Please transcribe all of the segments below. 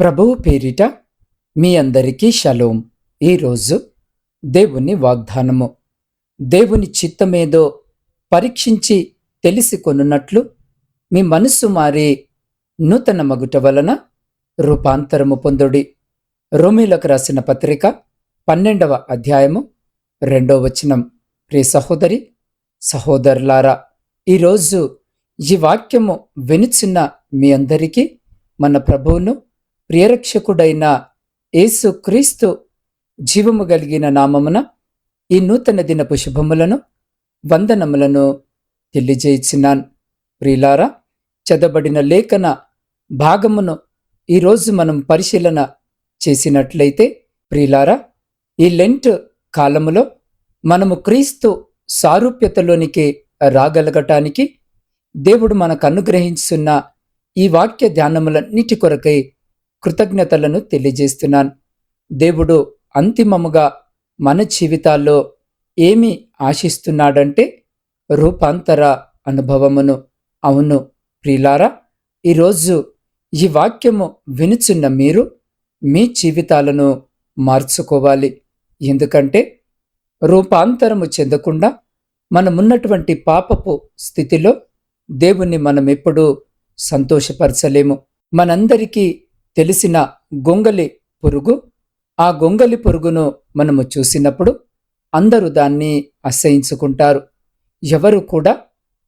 ప్రభువు పేరిట మీ అందరికీ షలోం. ఈరోజు దేవుని వాగ్దానము. దేవుని చిత్తమేదో పరీక్షించి తెలిసి కొనున్నట్లు మీ మనస్సు మారి నూతన మగుట వలన రూపాంతరము పొందుడి. రోమీలకు రాసిన పత్రిక 12వ అధ్యాయము 2వ వచనం. ప్రియ సహోదరి సహోదరులారా, ఈరోజు ఈ వాక్యము వినుచున్న మీ అందరికీ మన ప్రభువును ప్రియరక్షకుడైన యేసు క్రీస్తు జీవము కలిగిన నామమున ఈ నూతన దినపు శుభములను వందనములను తెలియజేయుచున్నాను. ప్రియులారా, చదవబడిన లేఖన భాగమును ఈరోజు మనం పరిశీలన చేసినట్లయితే, ప్రియులారా, ఈ లెంట్ కాలములో మనము క్రీస్తు సారూప్యతలోనికి రాగలగటానికి దేవుడు మనకు అనుగ్రహించున్న ఈ వాక్య ధ్యానములన్నిటి కొరకై కృతజ్ఞతలను తెలియజేస్తున్నాను. దేవుడు అంతిమముగా మన జీవితాల్లో ఏమి ఆశిస్తున్నాడంటే రూపాంతర అనుభవమును. అవును ప్రియులారా, ఈరోజు ఈ వాక్యము వినుచున్న మీరు మీ జీవితాలను మార్చుకోవాలి. ఎందుకంటే రూపాంతరము చెందకుండా మనమున్నటువంటి పాపపు స్థితిలో దేవుణ్ణి మనం ఎప్పుడూ సంతోషపరచలేము. మనందరికీ తెలిసిన గొంగలి పురుగు, ఆ గొంగలి పురుగును మనము చూసినప్పుడు అందరూ దాన్ని అసహ్యించుకుంటారు. ఎవరు కూడా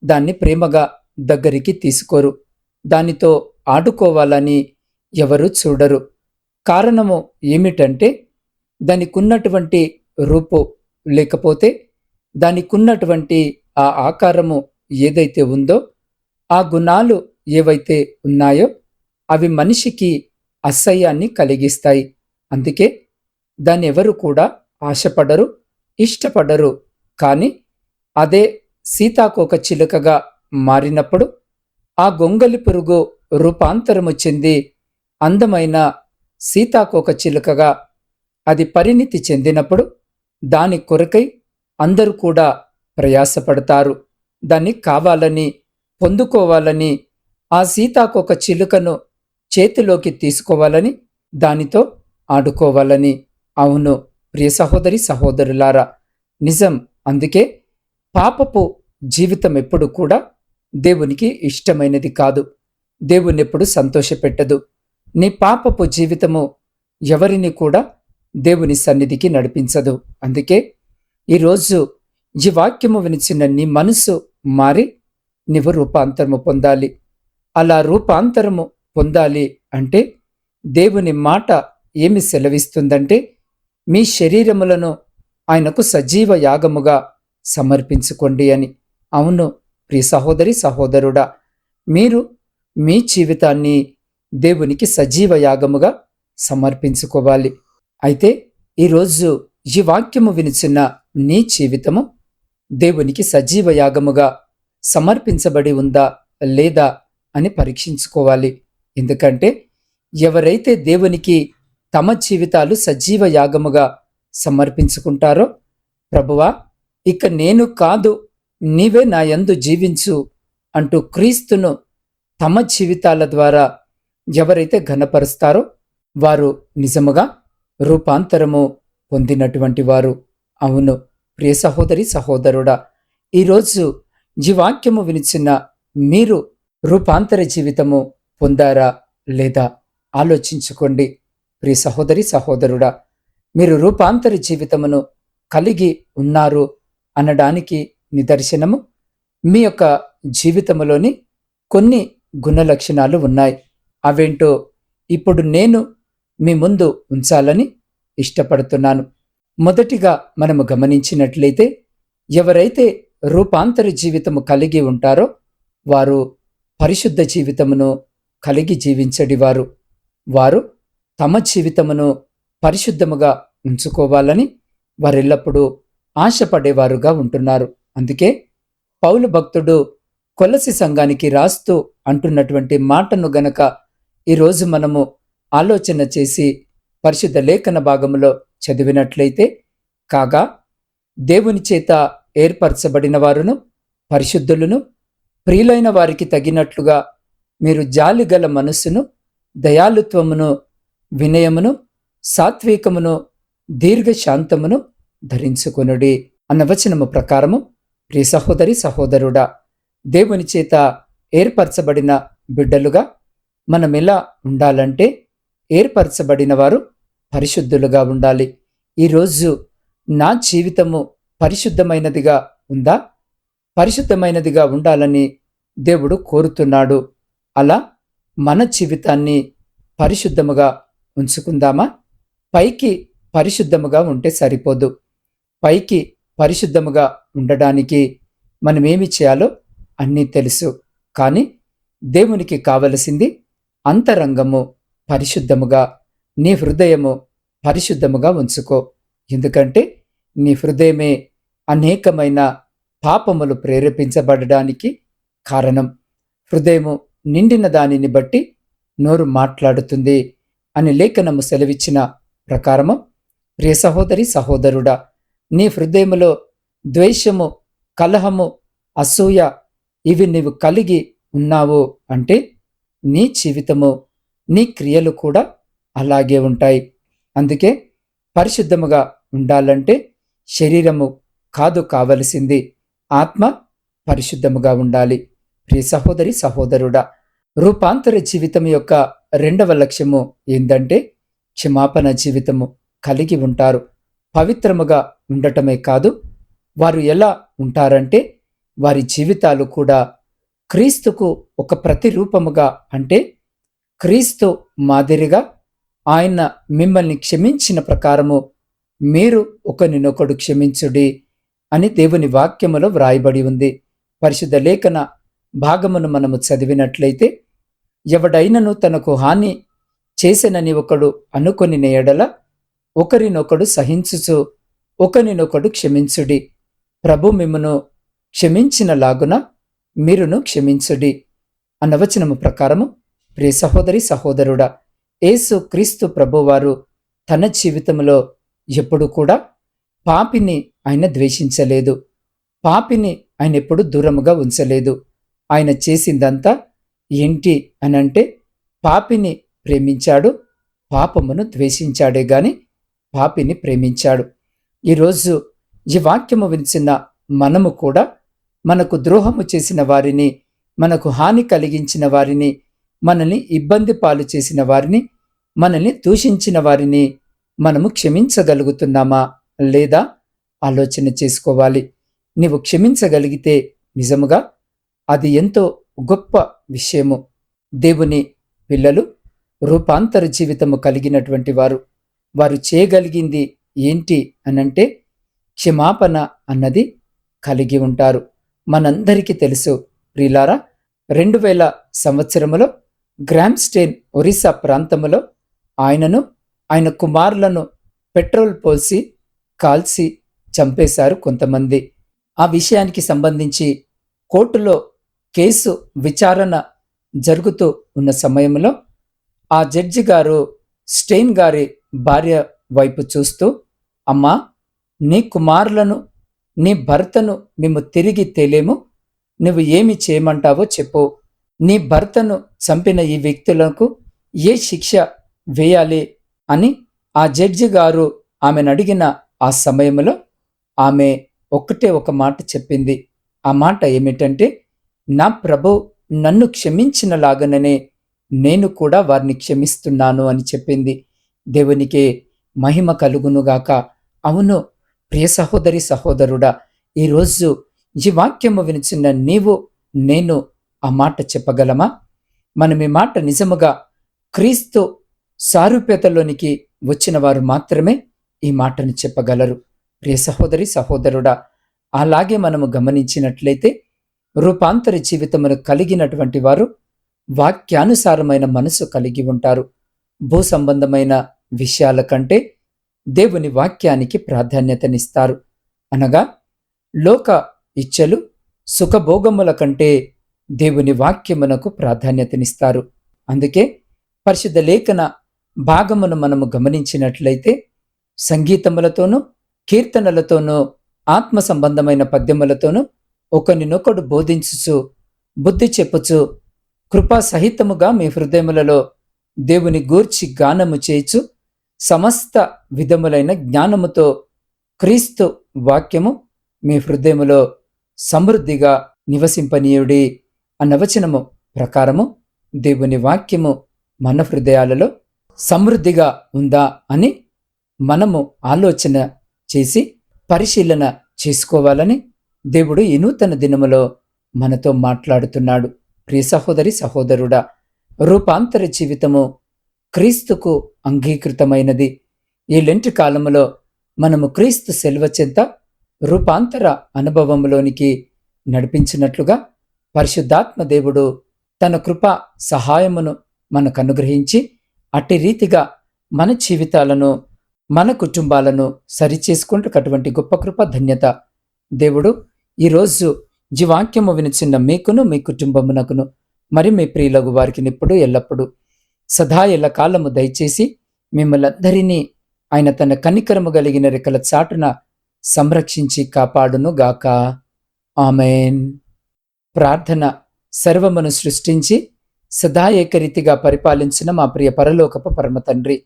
దాన్ని ప్రేమగా దగ్గరికి తీసుకోరు. దానితో ఆడుకోవాలని ఎవరు చూడరు. కారణము ఏమిటంటే దానికున్నటువంటి రూపు, లేకపోతే దానికున్నటువంటి ఆ ఆకారము ఏదైతే ఉందో, ఆ గుణాలు ఏవైతే ఉన్నాయో అవి మనిషికి అసహ్యాన్ని కలిగిస్తాయి. అందుకే దాన్ని ఎవరు కూడా ఆశపడరు, ఇష్టపడరు. కానీ అదే సీతాకోక చిలుకగా మారినప్పుడు, ఆ గొంగలి పురుగు రూపాంతరము చెంది అందమైన సీతాకోక చిలుకగా అది పరిణితి చెందినప్పుడు దాని కొరకై అందరూ కూడా ప్రయాసపడతారు. దాన్ని కావాలని, పొందుకోవాలని, ఆ సీతాకోక చిలుకను చేతిలోకి తీసుకోవాలని, దానితో ఆడుకోవాలని. అవును ప్రియ సహోదరి సహోదరులారా, నిజం. అందుకే పాపపు జీవితం ఎప్పుడు కూడా దేవునికి ఇష్టమైనది కాదు. దేవుని ఎప్పుడు సంతోషపెట్టదు. నీ పాపపు జీవితము ఎవరిని కూడా దేవుని సన్నిధికి నడిపించదు. అందుకే ఈరోజు ఈ వాక్యము వినిచిన నీ మనసు మారి నీవు రూపాంతరము పొందాలి. అలా రూపాంతరము పొందాలి అంటే దేవుని మాట ఏమి సెలవిస్తుందంటే, మీ శరీరములను ఆయనకు సజీవ యాగముగా సమర్పించుకోండి అని. అవును ప్రియ సహోదరి సహోదరుడా, మీరు మీ జీవితాన్ని దేవునికి సజీవ యాగముగా సమర్పించుకోవాలి. అయితే ఈరోజు ఈ వాక్యము వినిచిన నీ జీవితము దేవునికి సజీవ యాగముగా సమర్పించబడి ఉందా లేదా అని పరీక్షించుకోవాలి. ఎందుకంటే ఎవరైతే దేవునికి తమ జీవితాలు సజీవ యాగముగా సమర్పించుకుంటారో, ప్రభువా ఇక నేను కాదు, నీవే నా యందు జీవించు అంటూ క్రీస్తును తమ జీవితాల ద్వారా ఎవరైతే ఘనపరుస్తారో వారు నిజముగా రూపాంతరము పొందినటువంటి వారు. అవును ప్రియ సహోదరి సహోదరుడా, ఈరోజు ఈ వాక్యము వినిచిన మీరు రూపాంతర జీవితము పొందారా లేదా ఆలోచించుకోండి. ప్రియ సహోదరి సహోదరుడా, మీరు రూపాంతర జీవితమును కలిగి ఉన్నారు అనడానికి నిదర్శనము మీ యొక్క జీవితములోని కొన్ని గుణలక్షణాలు ఉన్నాయి. అవేంటో ఇప్పుడు నేను మీ ముందు ఉంచాలని ఇష్టపడుతున్నాను. మొదటిగా మనము గమనించినట్లయితే, ఎవరైతే రూపాంతర జీవితము కలిగి ఉంటారో వారు పరిశుద్ధ జీవితమును కలిగి జీవించడివారు. వారు తమ జీవితమును పరిశుద్ధముగా ఉంచుకోవాలని వారెల్లప్పుడూ ఆశపడేవారుగా ఉంటున్నారు. అందుకే పౌలు భక్తుడు కొలసి సంఘానికి రాస్తూ అంటున్నటువంటి మాటను గనక ఈరోజు మనము ఆలోచన చేసి పరిశుద్ధ లేఖన భాగములో చదివినట్లయితే, కాగా దేవుని చేత ఏర్పరచబడిన వారును పరిశుద్ధులను ప్రియులైన వారికి తగినట్లుగా మీరు జాలిగల మనస్సును దయాళుత్వమును వినయమును, సాత్వికమును, దీర్ఘశాంతమును ధరించుకొనుడి అన్న వచనము ప్రకారము ప్రియ సహోదరి సహోదరుడా, దేవుని చేత ఏర్పరచబడిన బిడ్డలుగా మనమెలా ఉండాలంటే, ఏర్పరచబడిన వారు పరిశుద్ధులుగా ఉండాలి. ఈరోజు నా జీవితము పరిశుద్ధమైనదిగా ఉందా? పరిశుద్ధమైనదిగా ఉండాలని దేవుడు కోరుతున్నాడు. అలా మన జీవితాన్ని పరిశుద్ధముగా ఉంచుకుందామా? పైకి పరిశుద్ధముగా ఉంటే సరిపోదు. పైకి పరిశుద్ధముగా ఉండడానికి మనమేమి చేయాలో అన్నీ తెలుసు. కానీ దేవునికి కావలసింది అంతరంగము పరిశుద్ధముగా, నీ హృదయము పరిశుద్ధముగా ఉంచుకో. ఎందుకంటే నీ హృదయమే అనేకమైన పాపములు ప్రేరేపించబడడానికి కారణం. హృదయము నిండిన దానిని బట్టి నోరు మాట్లాడుతుంది అని లేఖనము సెలవిచ్చిన ప్రకారము, ప్రియ సహోదరి సహోదరుడా, నీ హృదయములో ద్వేషము, కలహము, అసూయ ఇవి నీవు కలిగి ఉన్నావు అంటే నీ జీవితము, నీ క్రియలు కూడా అలాగే ఉంటాయి. అందుకే పరిశుద్ధముగా ఉండాలంటే శరీరము కాదు కావలసింది, ఆత్మ పరిశుద్ధముగా ఉండాలి. ప్రియ సహోదరి సహోదరుడా, రూపాంతర జీవితం యొక్క రెండవ లక్ష్యము ఏందంటే క్షమాపణ జీవితము కలిగి ఉంటారు. పవిత్రముగా ఉండటమే కాదు, వారు ఎలా ఉంటారంటే వారి జీవితాలు కూడా క్రీస్తుకు ఒక ప్రతిరూపముగా, అంటే క్రీస్తు మాదిరిగా ఆయన మిమ్మల్ని క్షమించిన ప్రకారము మీరు ఒకరినొకడు క్షమించుడి అని దేవుని వాక్యములో వ్రాయబడి ఉంది. పరిశుద్ధ లేఖన భాగమును మనము చదివినట్లయితే, ఎవడైనను తనకు హాని చేసెనని ఒకడు అనుకొని ఎడల ఒకరినొకడు సహించుచు ఒకరినొకడు క్షమించుడి. ప్రభు మిమ్మును క్షమించినలాగున మీరును క్షమించుడి అన్న వచనము ప్రకారము, ప్రియ సహోదరి సహోదరుడా, యేసు క్రీస్తు ప్రభువారు తన జీవితంలో ఎప్పుడు కూడా పాపిని ఆయన ద్వేషించలేదు. పాపిని ఆయన ఎప్పుడు దూరముగా ఉంచలేదు. ఆయన చేసిందంతా ఏంటి అనంటే పాపిని ప్రేమించాడు, పాపమును ద్వేషించాడే గాని పాపిని ప్రేమించాడు. ఈరోజు ఈ వాక్యము వినిచిన మనము కూడా మనకు ద్రోహము చేసిన వారిని, మనకు హాని కలిగించిన వారిని, మనల్ని ఇబ్బంది పాలు చేసిన వారిని, మనల్ని దూషించిన వారిని మనము క్షమించగలుగుతున్నామా లేదా ఆలోచన చేసుకోవాలి. నీవు క్షమించగలిగితే నిజముగా అది ఎంతో గొప్ప విషయము. దేవుని పిల్లలు రూపాంతర జీవితము కలిగినటువంటి వారు చేయగలిగింది ఏంటి అనంటే క్షమాపణ అన్నది కలిగి ఉంటారు. మనందరికీ తెలుసు ప్రియులారా, 2000 సంవత్సరములో గ్రామ్స్టేన్ ఒరిస్సా ప్రాంతములో ఆయనను, ఆయన కుమారులను పెట్రోల్ పోసి కాల్చి చంపేశారు కొంతమంది. ఆ విషయానికి సంబంధించి కోర్టులో కేసు విచారణ జరుగుతూ ఉన్న సమయంలో ఆ జడ్జి గారు స్టెయిన్ గారి భార్య వైపు చూస్తూ, అమ్మా, నీ కుమారులను, నీ భర్తను మేము తిరిగి తేలేము, నువ్వు ఏమి చేయమంటావో చెప్పు. నీ భర్తను చంపిన ఈ వ్యక్తులకు ఏ శిక్ష వేయాలి అని ఆ జడ్జి గారు ఆమెను అడిగిన ఆ సమయంలో ఆమె ఒక్కటే ఒక మాట చెప్పింది. ఆ మాట ఏమిటంటే, నా ప్రభు నన్ను క్షమించినలాగననే నేను కూడా వారిని క్షమిస్తున్నాను అని చెప్పింది. దేవునికే మహిమ కలుగునుగాక. అవును ప్రియ సహోదరి సహోదరుడా, ఈరోజు ఈ వాక్యము వినిచిన నీవు నేను ఆ మాట చెప్పగలమా? మనం ఈ మాట నిజముగా క్రీస్తు సారూప్యతలోనికి వచ్చిన వారు మాత్రమే ఈ మాటను చెప్పగలరు. ప్రియ సహోదరి సహోదరుడా, అలాగే మనము గమనించినట్లయితే రూపాంతర జీవితమును కలిగినటువంటి వారు వాక్యానుసారమైన మనసు కలిగి ఉంటారు. భూ సంబంధమైన విషయాల కంటే దేవుని వాక్యానికి ప్రాధాన్యతనిస్తారు. అనగా లోక ఇచ్చలు, సుఖభోగముల కంటే దేవుని వాక్యమునకు ప్రాధాన్యతనిస్తారు. అందుకే పరిశుద్ధ లేఖన భాగమును మనము గమనించినట్లయితే సంగీతములతోనూ, కీర్తనలతోనూ, ఆత్మ సంబంధమైన పద్యములతోనూ ఒకరినొకడు బోధించుచు, బుద్ధి చెప్పుచు, కృపా సహితముగా మీ హృదయములలో దేవుని గూర్చి గానము చేయుచు సమస్త విధములైన జ్ఞానముతో క్రీస్తు వాక్యము మీ హృదయములో సమృద్ధిగా నివసింపనీయుడి అన్న వచనము ప్రకారము దేవుని వాక్యము మన హృదయాలలో సమృద్ధిగా ఉందా అని మనము ఆలోచన చేసి పరిశీలన చేసుకోవాలని దేవుడు ఈ నూతన దినములో మనతో మాట్లాడుతున్నాడు. ప్రియ సహోదరి సహోదరుడా, రూపాంతర జీవితము క్రీస్తుకు అంగీకృతమైనది. ఈ లెంటి కాలములో మనము క్రీస్తు సెలవు చెంత రూపాంతర అనుభవంలోనికి నడిపించినట్లుగా పరిశుద్ధాత్మ దేవుడు తన కృప సహాయమును మనకు అనుగ్రహించి అట్టి రీతిగా మన జీవితాలను మన కుటుంబాలను సరిచేసుకుంటున్నటువంటి గొప్ప కృప ధన్యత దేవుడు ఈరోజు జీవాక్యము వినిచిన్న మీకును మీ కుటుంబమునకును మరి మీ ప్రియులగు వారికి ఇప్పుడు ఎల్లప్పుడూ సదా ఎల్ల కాలము దయచేసి మిమ్మల్ందరినీ ఆయన తన కనికరము కలిగిన రెక్కల చాటున సంరక్షించి కాపాడును గాక. ఆమెన్. ప్రార్థన. సర్వమును సృష్టించి సదా ఏకరీతిగా పరిపాలించిన మా ప్రియ పరలోకపు పరమ తండ్రి,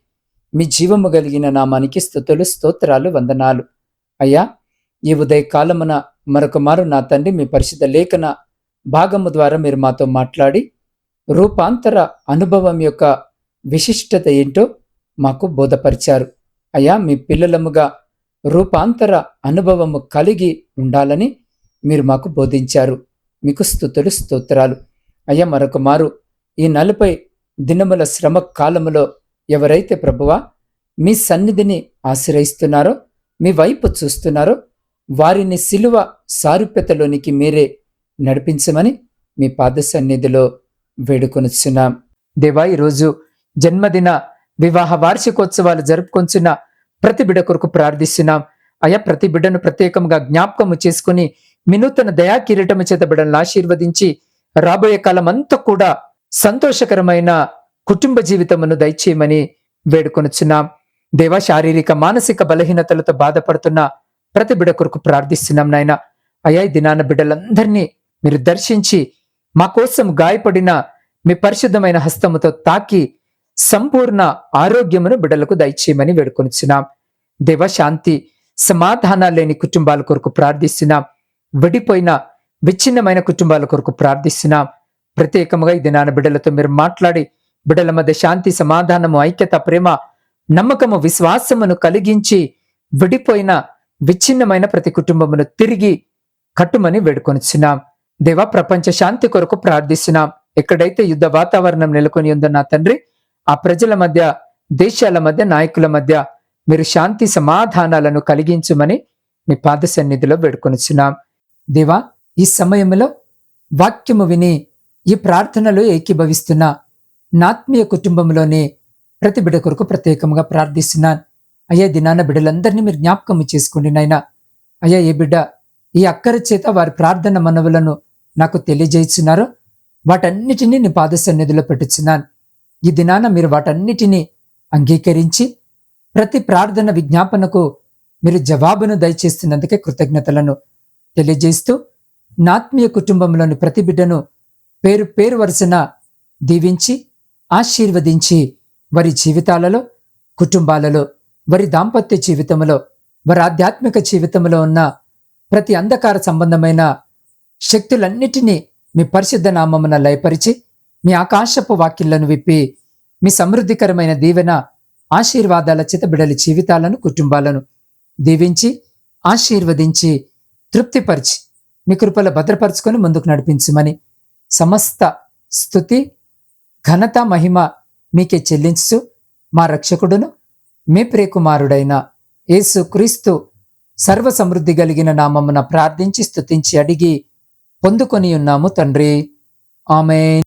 మీ జీవము కలిగిన నామానికి స్తుతులు స్తోత్రాలు వందనాలు. అయ్యా, ఈ ఉదయకాలమున మరొక మారు నా తండ్రి మీ పరిశుద్ధ లేఖన భాగము ద్వారా మీరు మాతో మాట్లాడి రూపాంతర అనుభవం యొక్క విశిష్టత ఏంటో మాకు బోధపరిచారు. అయ్యా, మీ పిల్లలముగా రూపాంతర అనుభవము కలిగి ఉండాలని మీరు మాకు బోధించారు. మీకు స్తుతులు స్తోత్రాలు. అయ్యా, మరొక మారు ఈ 40 దినముల శ్రమ కాలములో ఎవరైతే ప్రభువా మీ సన్నిధిని ఆశ్రయిస్తున్నారో, మీ వైపు చూస్తున్నారో, వారిని సిలువ సారూప్యతలోనికి మీరే నడిపించమని మీ పాద సన్నిధిలో వేడుకొనుచున్నాం. దేవా, ఈరోజు జన్మదిన వివాహ వార్షికోత్సవాలు జరుపుకొంచున్న ప్రతి బిడ్డ కొరకు ప్రార్థిస్తున్నాం. అయా, ప్రతి బిడ్డను ప్రత్యేకంగా జ్ఞాపకము చేసుకుని మీ నూతన దయా కిరీటము చేత బిడ్డలను ఆశీర్వదించి రాబోయే కాలం అంతా కూడా సంతోషకరమైన కుటుంబ జీవితమును దయచేయమని వేడుకొనుచున్నాం. దేవా, శారీరక మానసిక బలహీనతలతో బాధపడుతున్న ప్రతి బిడ్డ కొరకు ప్రార్థిస్తున్నాం నాయన. అయా, ఈ దినాన బిడ్డలందరినీ మీరు దర్శించి మా కోసం గాయపడిన మీ పరిశుద్ధమైన హస్తముతో తాకి సంపూర్ణ ఆరోగ్యమును బిడ్డలకు దయచేయమని వేడుకొనుచున్నాం. దేవ, శాంతి సమాధానాలు లేని కుటుంబాల కొరకు ప్రార్థిస్తున్నాం. విడిపోయిన విచ్ఛిన్నమైన కుటుంబాల కొరకు ప్రార్థిస్తున్నాం. ప్రత్యేకముగా ఈ దినాన బిడ్డలతో మీరు మాట్లాడి బిడ్డల మధ్య శాంతి సమాధానము ఐక్యత ప్రేమ నమ్మకము విశ్వాసమును కలిగించి విడిపోయిన విచ్ఛిన్నమైన ప్రతి కుటుంబమును తిరిగి కట్టుమని వేడుకొనిచున్నాం. దేవ, ప్రపంచ శాంతి కొరకు ప్రార్థిస్తున్నాం. ఎక్కడైతే యుద్ధ వాతావరణం నెలకొని ఉందో నా తండ్రి, ఆ ప్రజల మధ్య, దేశాల మధ్య, నాయకుల మధ్య మీరు శాంతి సమాధానాలను కలిగించమని మీ పాద సన్నిధిలో వేడుకొనిచున్నాం. దేవా, ఈ సమయంలో వాక్యము విని ఈ ప్రార్థనలో ఏకీభవిస్తున్న నాత్మీయ కుటుంబంలోని ప్రతి బిడ్డ కొరకు ప్రత్యేకంగా ప్రార్థిస్తున్నాను. అయ్యా, దినాన బిడ్డలందరినీ మీరు జ్ఞాపకము చేసుకోండి నాయన. అయ్యా, ఏ బిడ్డ ఈ అక్కర చేత వారి ప్రార్థన మనవులను నాకు తెలియజేస్తున్నారో వాటన్నిటినీ నీ పాద సన్నిధిలో పెట్టుచున్నాను. ఈ దినాన మీరు వాటన్నిటినీ అంగీకరించి ప్రతి ప్రార్థన విజ్ఞాపనకు మీరు జవాబును దయచేస్తున్నందుకే కృతజ్ఞతలను తెలియజేస్తూ నాత్మీయ కుటుంబంలోని ప్రతి బిడ్డను పేరు పేరు వరుసన దీవించి ఆశీర్వదించి వారి జీవితాలలో, కుటుంబాలలో, వారి దాంపత్య జీవితంలో, వారి ఆధ్యాత్మిక జీవితంలో ఉన్న ప్రతి అంధకార సంబంధమైన శక్తులన్నిటినీ మీ పరిశుద్ధ నామమున లయపరిచి మీ ఆకాశపు వాక్యలను విప్పి మీ సమృద్ధికరమైన దీవెన ఆశీర్వాదాల చేత బిడ్డల జీవితాలను, కుటుంబాలను దీవించి ఆశీర్వదించి తృప్తిపరిచి మీ కృపలో భద్రపరుచుకొని ముందుకు నడిపించమని సమస్త స్తుతి ఘనత మహిమ మీకే చెల్లించు మా రక్షకుడును మీ ప్రియకుమారుడైన యేసు క్రీస్తు సర్వ సమృద్ధి కలిగిన నామమున ప్రార్థించి స్తుతించి అడిగి పొందుకొని ఉన్నాము తండ్రి. ఆమేన్.